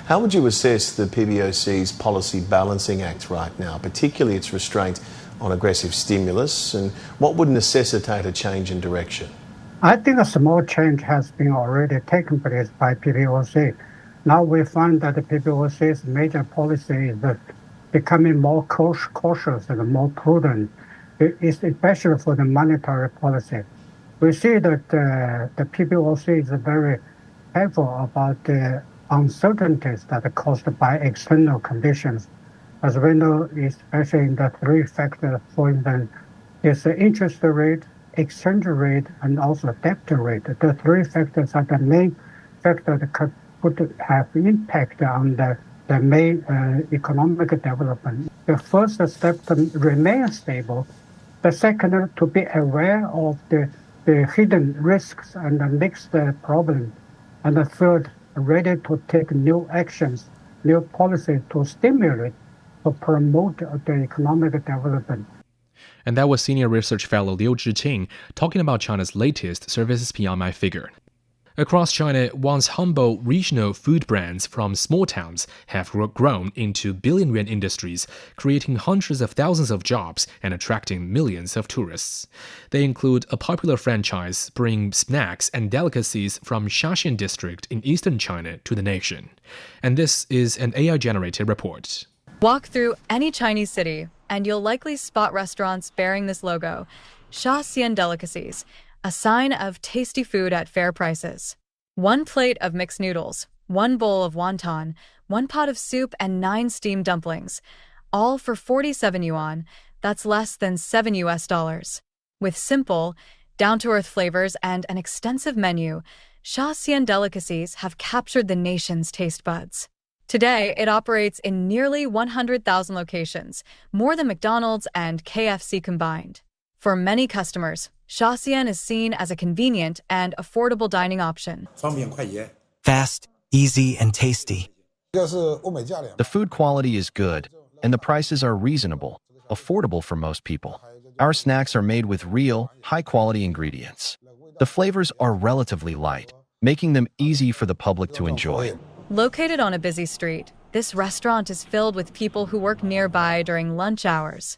How would you assess the PBOC's Policy Balancing Act right now, particularly its restraint on aggressive stimulus, and what would necessitate a change in direction? I think a small change has been already taken place by PBOC. Now we find that the PBOC's major policy is becoming more cautious and more prudent, especially for the monetary policy. We see that the PBOC is very careful about the uncertainties that are caused by external conditions. As we know, especially in the 3 factors, for instance, is the interest rate, exchange rate, and also debt rate. The 3 factors are the main factors that could have impact on the main economic development. The first step to remain stable. The second, to be aware of the hidden risks and the next problem. And the third, ready to take new actions, new policies to stimulate, to promote the economic development. And that was senior research fellow Liu Zhiqing talking about China's latest services PMI figure. Across China, once humble regional food brands from small towns have grown into billion-yuan industries, creating hundreds of thousands of jobs and attracting millions of tourists. They include a popular franchise bringing snacks and delicacies from Shaxian district in eastern China to the nation. And this is an AI-generated report. Walk through any Chinese city, and you'll likely spot restaurants bearing this logo, Shaxian Delicacies, a sign of tasty food at fair prices. 1 plate of mixed noodles, 1 bowl of wonton, 1 pot of soup, and 9 steamed dumplings, all for 47 yuan. That's less than $7 US. With simple, down-to-earth flavors and an extensive menu, Shaxian Delicacies have captured the nation's taste buds. Today, it operates in nearly 100,000 locations, more than McDonald's and KFC combined. For many customers, Shaxian is seen as a convenient and affordable dining option. Fast, easy, and tasty. The food quality is good, and the prices are reasonable, affordable for most people. Our snacks are made with real, high-quality ingredients. The flavors are relatively light, making them easy for the public to enjoy. Located on a busy street, this restaurant is filled with people who work nearby during lunch hours.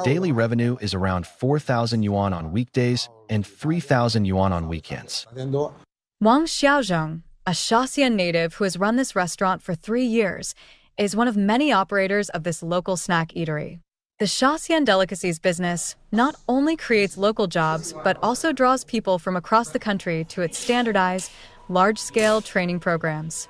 Daily revenue is around 4,000 yuan on weekdays and 3,000 yuan on weekends. Wang Xiaozhong, a Shaxian native who has run this restaurant for 3 years, is one of many operators of this local snack eatery. The Shaxian delicacies business not only creates local jobs, but also draws people from across the country to its standardized, large-scale training programs.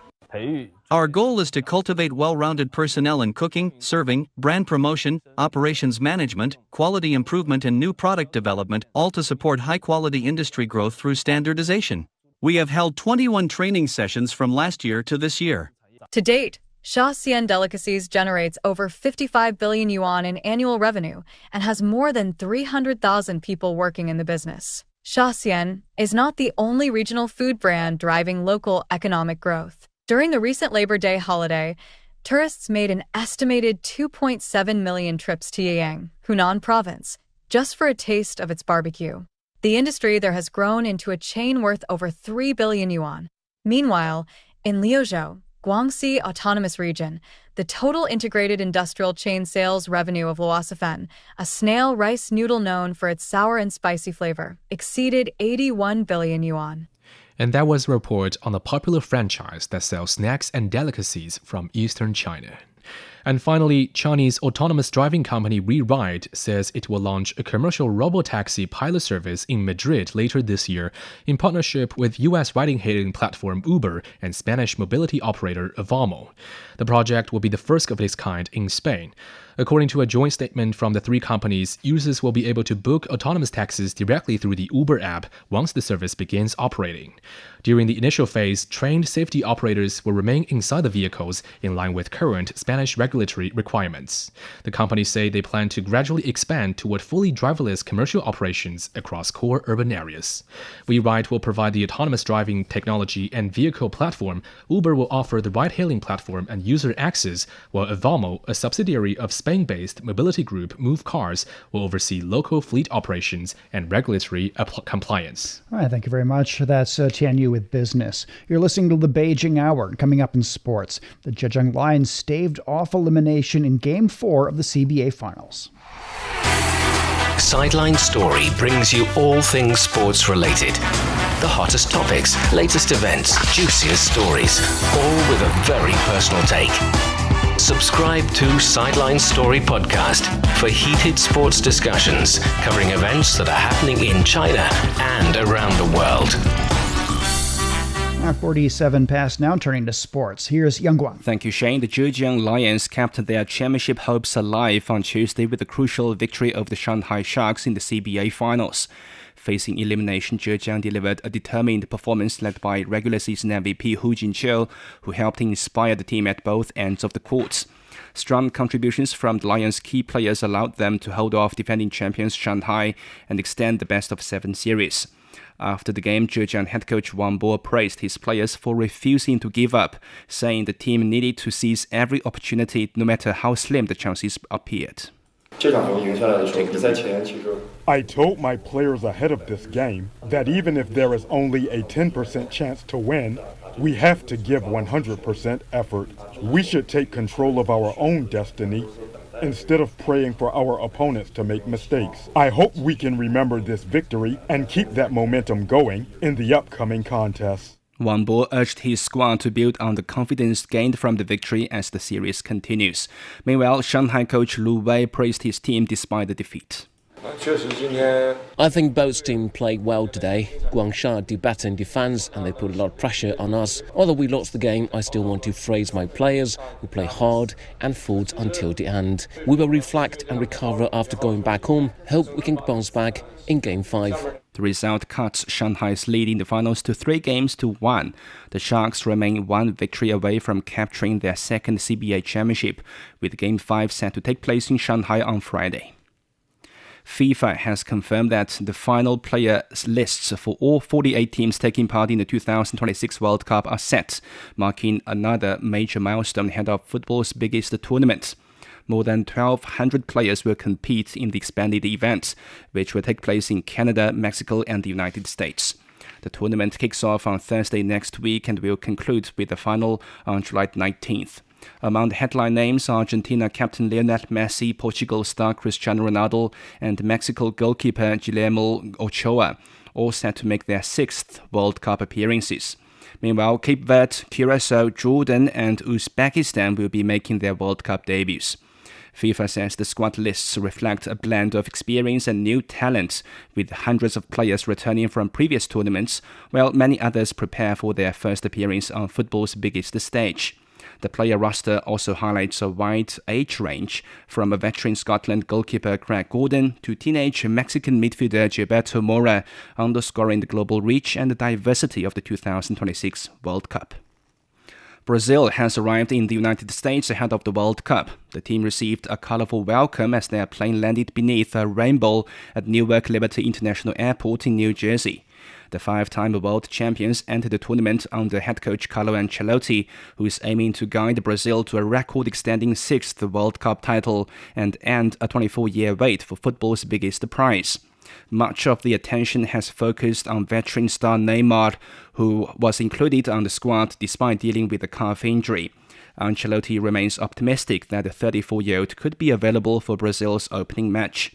Our goal is to cultivate well-rounded personnel in cooking, serving, brand promotion, operations management, quality improvement, and new product development, all to support high-quality industry growth through standardization. We have held 21 training sessions from last year to this year. To date, Shaxian Delicacies generates over 55 billion yuan in annual revenue and has more than 300,000 people working in the business. Shaxian is not the only regional food brand driving local economic growth. During the recent Labor Day holiday, tourists made an estimated 2.7 million trips to Yiyang, Hunan province, just for a taste of its barbecue. The industry there has grown into a chain worth over 3 billion yuan. Meanwhile, in Liuzhou, Guangxi Autonomous Region, the total integrated industrial chain sales revenue of Luosafen, a snail rice noodle known for its sour and spicy flavor, exceeded 81 billion yuan. And that was a report on a popular franchise that sells snacks and delicacies from eastern China. And finally, Chinese autonomous driving company WeRide says it will launch a commercial robotaxi pilot service in Madrid later this year in partnership with U.S. ride-hailing platform Uber and Spanish mobility operator Avamo. The project will be the first of its kind in Spain. According to a joint statement from the three companies, users will be able to book autonomous taxis directly through the Uber app once the service begins operating. During the initial phase, trained safety operators will remain inside the vehicles in line with current Spanish regulatory requirements. The companies say they plan to gradually expand toward fully driverless commercial operations across core urban areas. WeRide will provide the autonomous driving technology and vehicle platform. Uber will offer the ride-hailing platform and user access, while Avamo, a subsidiary of Spain-based mobility group Move Cars, will oversee local fleet operations and regulatory compliance. All right, thank you very much. That's Tianyu with Business. You're listening to the Beijing Hour. Coming up in sports, the Zhejiang Lions staved off elimination in Game 4 of the CBA Finals. Sideline Story brings you all things sports related. The hottest topics, latest events, juiciest stories, all with a very personal take. Subscribe to Sideline Story Podcast for heated sports discussions covering events that are happening in China and around the world. 47 past now, turning to sports. Here's Yang Guang. Thank you, Shane. The Zhejiang Lions kept their championship hopes alive on Tuesday with a crucial victory over the Shanghai Sharks in the CBA Finals. Facing elimination, Zhejiang delivered a determined performance led by regular season MVP Hu Jinqiu, who helped inspire the team at both ends of the court. Strong contributions from the Lions' key players allowed them to hold off defending champions Shanghai and extend the best-of-7 series. After the game, Zhejiang head coach Wang Bo praised his players for refusing to give up, saying the team needed to seize every opportunity no matter how slim the chances appeared. I told my players ahead of this game that even if there is only a 10% chance to win, we have to give 100% effort. We should take control of our own destiny instead of praying for our opponents to make mistakes. I hope we can remember this victory and keep that momentum going in the upcoming contests. Wang Bo urged his squad to build on the confidence gained from the victory as the series continues. Meanwhile, Shanghai coach Lu Wei praised his team despite the defeat. I think both teams played well today. Guangxia did better in defence and they put a lot of pressure on us. Although we lost the game, I still want to praise my players who play hard and fought until the end. We will reflect and recover after going back home. Hope we can bounce back in Game 5. The result cuts Shanghai's lead in the finals to 3-1. The Sharks remain one victory away from capturing their second CBA championship, with Game 5 set to take place in Shanghai on Friday. FIFA has confirmed that the final player lists for all 48 teams taking part in the 2026 World Cup are set, marking another major milestone ahead of football's biggest tournament. More than 1,200 players will compete in the expanded event, which will take place in Canada, Mexico, and the United States. The tournament kicks off on Thursday next week and will conclude with the final on July 19th. Among the headline names are Argentina captain Lionel Messi, Portugal star Cristiano Ronaldo, and Mexico goalkeeper Guillermo Ochoa, all set to make their 6th World Cup appearances. Meanwhile, Cape Verde, Curacao, Jordan, and Uzbekistan will be making their World Cup debuts. FIFA says the squad lists reflect a blend of experience and new talent, with hundreds of players returning from previous tournaments, while many others prepare for their first appearance on football's biggest stage. The player roster also highlights a wide age range, from a veteran Scotland goalkeeper Craig Gordon to teenage Mexican midfielder Gilberto Mora, underscoring the global reach and the diversity of the 2026 World Cup. Brazil has arrived in the United States ahead of the World Cup. The team received a colorful welcome as their plane landed beneath a rainbow at Newark Liberty International Airport in New Jersey. The 5-time world champions entered the tournament under head coach Carlo Ancelotti, who is aiming to guide Brazil to a record-extending 6th World Cup title and end a 24-year wait for football's biggest prize. Much of the attention has focused on veteran star Neymar, who was included on the squad despite dealing with a calf injury. Ancelotti remains optimistic that the 34-year-old could be available for Brazil's opening match.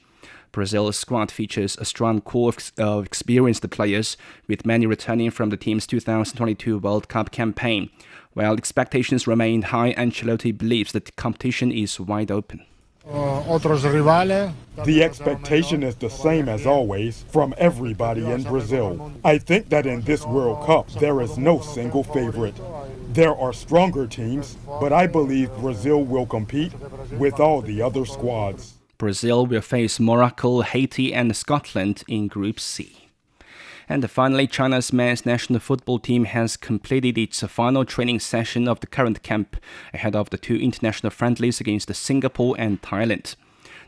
Brazil's squad features a strong core of experienced players, with many returning from the team's 2022 World Cup campaign. While expectations remain high, Ancelotti believes that the competition is wide open. The expectation is the same as always from everybody in Brazil. I think that in this World Cup, there is no single favorite. There are stronger teams, but I believe Brazil will compete with all the other squads. Brazil will face Morocco, Haiti, and Scotland in Group C. And finally, China's men's national football team has completed its final training session of the current camp ahead of the 2 international friendlies against Singapore and Thailand.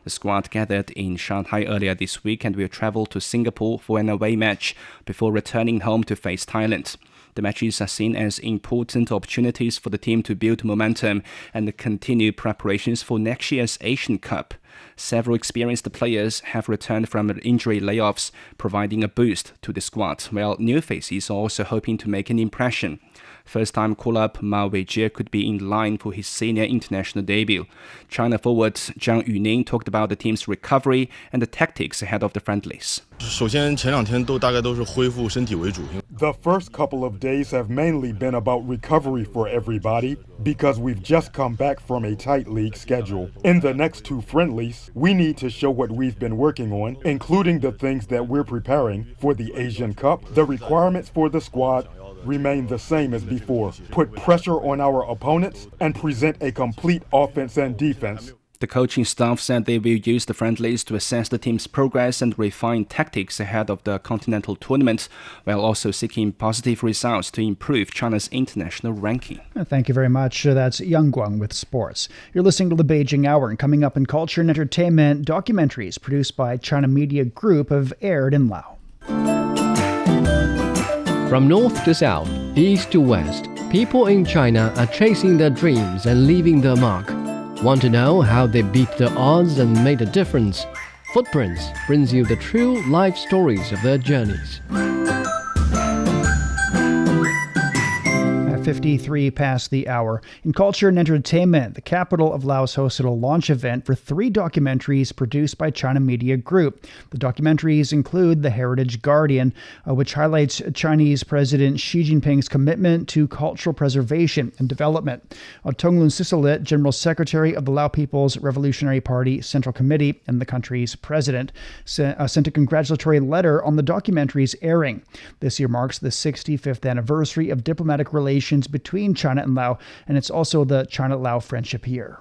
The squad gathered in Shanghai earlier this week and will travel to Singapore for an away match before returning home to face Thailand. The matches are seen as important opportunities for the team to build momentum and continue preparations for next year's Asian Cup. Several experienced players have returned from injury layoffs, providing a boost to the squad, while new faces are also hoping to make an impression. First-time call-up Ma Weijie could be in line for his senior international debut. China forward Zhang Yuning talked about the team's recovery and the tactics ahead of the friendlies. The first couple of days have mainly been about recovery for everybody because we've just come back from a tight league schedule. In the next 2 friendlies, we need to show what we've been working on, including the things that we're preparing for the Asian Cup. The requirements for the squad remain the same as before. Put pressure on our opponents and present a complete offense and defense. The coaching staff said they will use the friendlies to assess the team's progress and refine tactics ahead of the continental tournament, while also seeking positive results to improve China's international ranking. Thank you very much. That's Yang Guang with sports. You're listening to the Beijing Hour, and coming up in culture and entertainment, documentaries produced by China Media Group have aired in Laos. From north to south, east to west, people in China are chasing their dreams and leaving their mark. Want to know how they beat the odds and made a difference? Footprints brings you the true life stories of their journeys. 53 past the hour. In culture and entertainment, the capital of Laos hosted a launch event for 3 documentaries produced by China Media Group. The documentaries include The Heritage Guardian, which highlights Chinese President Xi Jinping's commitment to cultural preservation and development. Thongloun Sisoulith, General Secretary of the Lao People's Revolutionary Party Central Committee and the country's president, sent a congratulatory letter on the documentary's airing. This year marks the 65th anniversary of diplomatic relations between China and Laos, and it's also the China-Lao Friendship Year.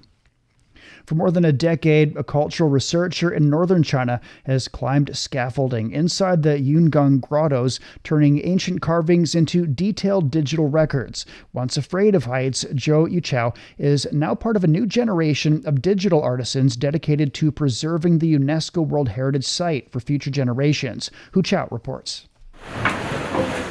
For more than a decade, a cultural researcher in northern China has climbed scaffolding inside the Yungang grottos, turning ancient carvings into detailed digital records. Once afraid of heights, Zhou Yuchao is now part of a new generation of digital artisans dedicated to preserving the UNESCO World Heritage Site for future generations. Hu Chao reports.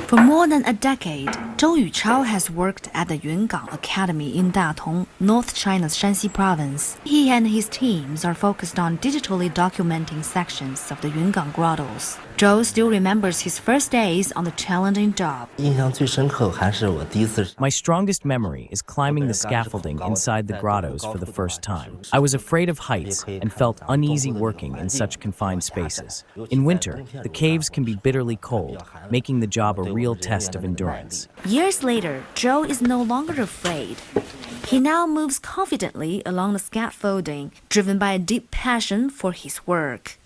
For more than a decade, Zhou Yuchao has worked at the Yungang Academy in Datong, North China's Shanxi province. He and his teams are focused on digitally documenting sections of the Yungang grottos. Zhou still remembers his first days on the challenging job. My strongest memory is climbing the scaffolding inside the grottos for the first time. I was afraid of heights and felt uneasy working in such confined spaces. In winter, the caves can be bitterly cold, making the job a real test of endurance. Years later, Zhou is no longer afraid. He now moves confidently along the scaffolding, driven by a deep passion for his work.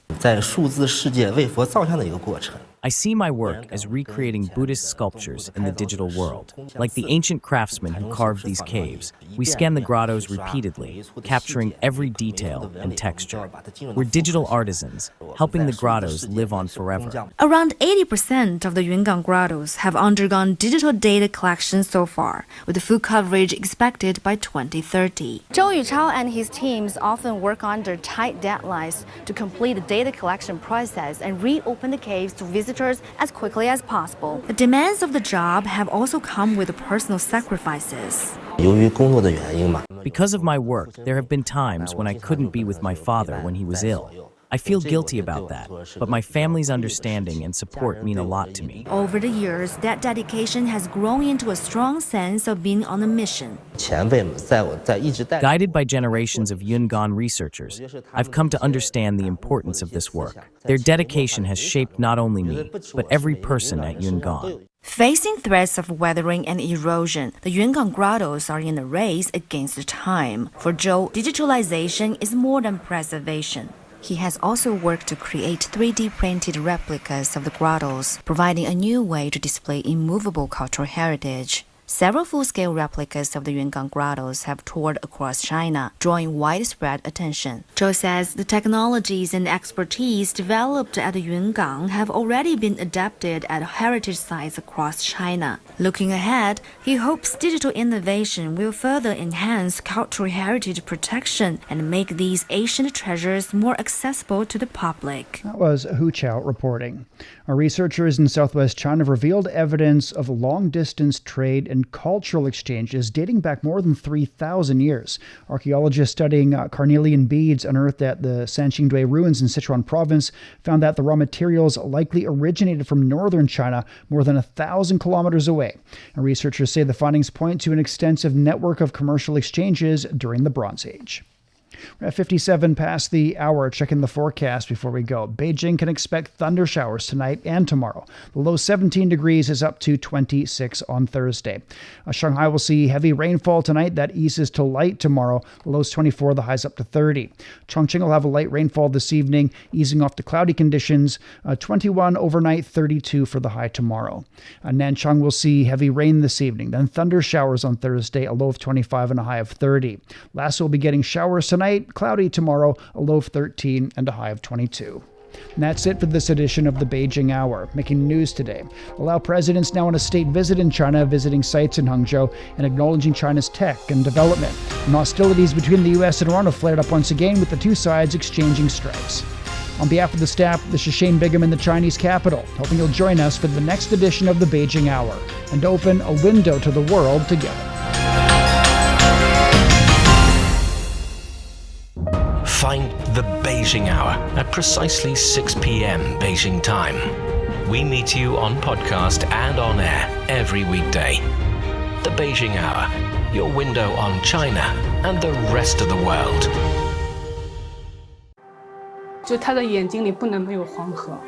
I see my work as recreating Buddhist sculptures in the digital world. Like the ancient craftsmen who carved these caves, we scan the grottos repeatedly, capturing every detail and texture. We're digital artisans, helping the grottos live on forever. Around 80% of the Yungang grottos have undergone digital data collection so far, with full coverage expected by 2030. Zhou Yuchao and his teams often work under tight deadlines to complete the data collection process and reopen the caves to visitors as quickly as possible. The demands of the job have also come with personal sacrifices. Because of my work, there have been times when I couldn't be with my father when he was ill. I feel guilty about that, but my family's understanding and support mean a lot to me. Over the years, that dedication has grown into a strong sense of being on a mission. Guided by generations of Yungan researchers, I've come to understand the importance of this work. Their dedication has shaped not only me, but every person at Yungan. Facing threats of weathering and erosion, the Yungang grottos are in a race against time. For Zhou, digitalization is more than preservation. He has also worked to create 3D printed replicas of the grottos, providing a new way to display immovable cultural heritage. Several full-scale replicas of the Yungang grottos have toured across China, drawing widespread attention. Zhou says the technologies and expertise developed at the Yungang have already been adapted at heritage sites across China. Looking ahead, he hopes digital innovation will further enhance cultural heritage protection and make these ancient treasures more accessible to the public. That was Hu Chao reporting. Our researchers in southwest China have revealed evidence of long-distance trade and cultural exchanges dating back more than 3,000 years. Archaeologists studying carnelian beads unearthed at the Sanxingdui ruins in Sichuan province found that the raw materials likely originated from northern China more than 1,000 kilometers away. And researchers say the findings point to an extensive network of commercial exchanges during the Bronze Age. We're at 57 past the hour. Checking the forecast before we go. Beijing can expect thunder showers tonight and tomorrow. The low 17 degrees is up to 26 on Thursday. Shanghai will see heavy rainfall tonight. That eases to light tomorrow. The lows 24, the highs up to 30. Chongqing will have a light rainfall this evening, easing off to cloudy conditions. 21 overnight, 32 for the high tomorrow. Nanchang will see heavy rain this evening. Then thunder showers on Thursday, a low of 25 and a high of 30. Lhasa will be getting showers tonight. Cloudy tomorrow, a low of 13 and a high of 22. And that's it for this edition of the Beijing Hour. Making news today. Allow presidents now on a state visit in China, visiting sites in Hangzhou and acknowledging China's tech and development. And hostilities between the U.S. and Iran have flared up once again, with the two sides exchanging strikes. On behalf of the staff, this is Shane Bigham in the Chinese capital, hoping you'll join us for the next edition of the Beijing Hour and open a window to the world together. Find the Beijing Hour at precisely 6 p.m. Beijing time. We meet you on podcast and on air every weekday. The Beijing Hour, your window on China and the rest of the world.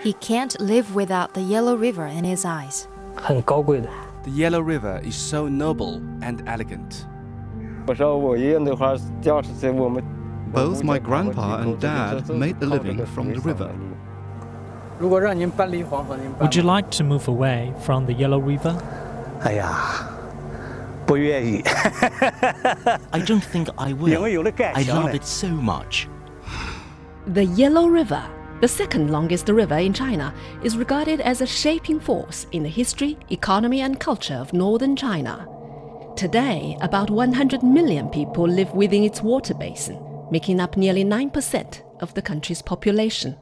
He can't live without the Yellow River in his eyes. The Yellow River is so noble and elegant. Both my grandpa and dad made a living from the river. Would you like to move away from the Yellow River? I don't think I will. I love it so much. The Yellow River, the second longest river in China, is regarded as a shaping force in the history, economy and culture of northern China. Today, about 100 million people live within its water basin, making up nearly 9% of the country's population.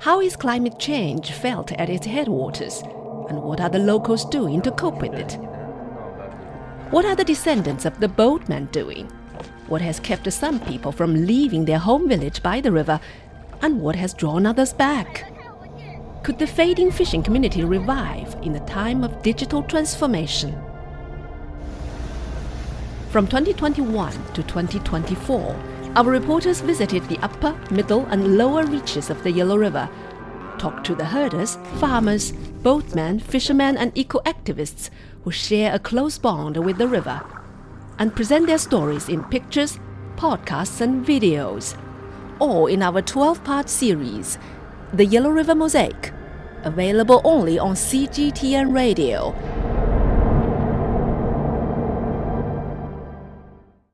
How is climate change felt at its headwaters, and what are the locals doing to cope with it? What are the descendants of the boatmen doing? What has kept some people from leaving their home village by the river, and what has drawn others back? Could the fading fishing community revive in the time of digital transformation? From 2021 to 2024, our reporters visited the upper, middle and lower reaches of the Yellow River, talked to the herders, farmers, boatmen, fishermen and eco-activists who share a close bond with the river, and present their stories in pictures, podcasts and videos, all in our 12-part series, The Yellow River Mosaic, available only on CGTN Radio.